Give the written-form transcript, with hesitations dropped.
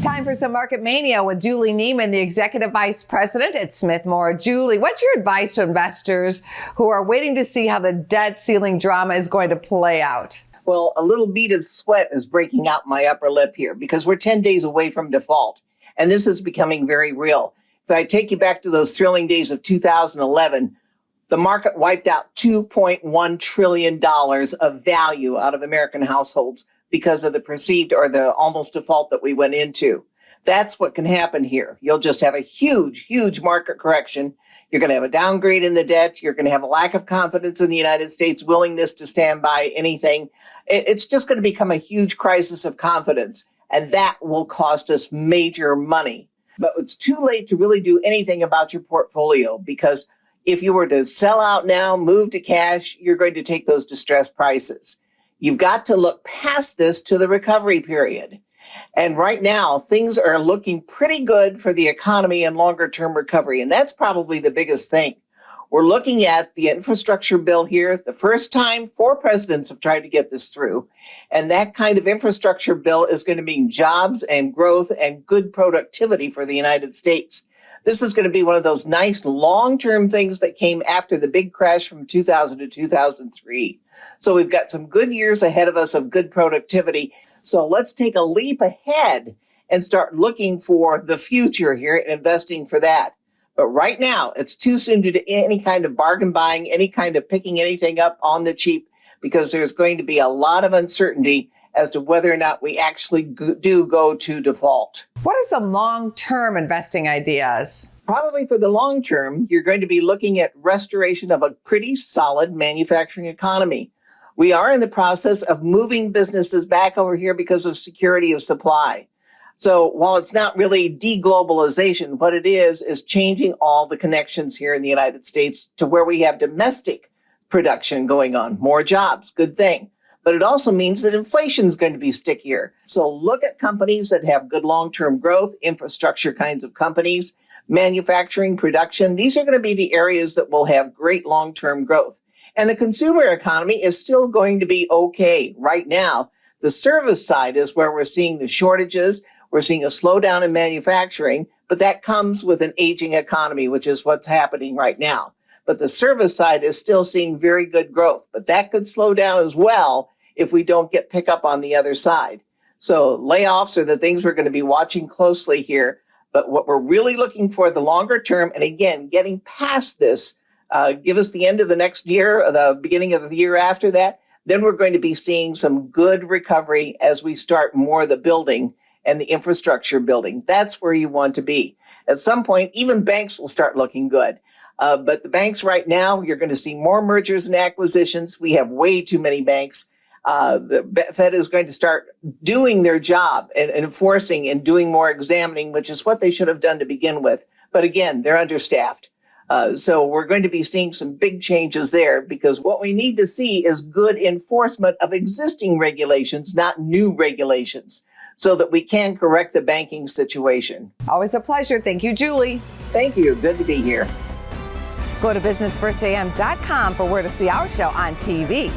Time for some market mania with Juli Niemann, the Executive Vice President at Smith Moore. Juli, what's your advice to investors who are waiting to see how the debt ceiling drama is going to play out? Well, a little bead of sweat is breaking out my upper lip here because we're 10 days away from default. And this is becoming very real. If I take you back to those thrilling days of 2011, the market wiped out $2.1 trillion of value out of American households because of the perceived or the almost default that we went into. That's what can happen here. You'll just have a huge, huge market correction. You're going to have a downgrade in the debt. You're going to have a lack of confidence in the United States, willingness to stand by anything. It's just going to become a huge crisis of confidence, and that will cost us major money. But it's too late to really do anything about your portfolio, because if you were to sell out now, move to cash, you're going to take those distressed prices. You've got to look past this to the recovery period. And right now, things are looking pretty good for the economy and longer-term recovery. And that's probably the biggest thing. We're looking at the infrastructure bill here. The first time 4 presidents have tried to get this through. And that kind of infrastructure bill is going to mean jobs and growth and good productivity for the United States. This is going to be one of those nice long-term things that came after the big crash from 2000 to 2003. So we've got some good years ahead of us of good productivity. So let's take a leap ahead and start looking for the future here and investing for that. But right now, it's too soon to do any kind of bargain buying, any kind of picking anything up on the cheap, because there's going to be a lot of uncertainty as to whether or not we actually do go to default. What are some long-term investing ideas? Probably for the long term, you're going to be looking at restoration of a pretty solid manufacturing economy. We are in the process of moving businesses back over here because of security of supply. So while it's not really deglobalization, what it is changing all the connections here in the United States to where we have domestic production going on. More jobs, good thing. But it also means that inflation is going to be stickier. So look at companies that have good long-term growth, infrastructure kinds of companies, manufacturing, production. These are going to be the areas that will have great long-term growth. And the consumer economy is still going to be okay right now. The service side is where we're seeing the shortages. We're seeing a slowdown in manufacturing, but that comes with an aging economy, which is what's happening right now. But the service side is still seeing very good growth, but that could slow down as well if we don't get pickup on the other side. So layoffs are the things we're going to be watching closely here. But what we're really looking for the longer term, and again, getting past this, give us the end of the next year, or the beginning of the year after that, then we're going to be seeing some good recovery as we start more of the building and the infrastructure building. That's where you want to be. At some point, even banks will start looking good. But the banks right now, you're going to see more mergers and acquisitions. We have way too many banks. The Fed is going to start doing their job and enforcing and doing more examining, which is what they should have done to begin with. But again, they're understaffed. So we're going to be seeing some big changes there, because what we need to see is good enforcement of existing regulations, not new regulations, so that we can correct the banking situation. Always a pleasure. Thank you, Juli. Thank you. Good to be here. Go to businessfirstam.com for where to see our show on TV.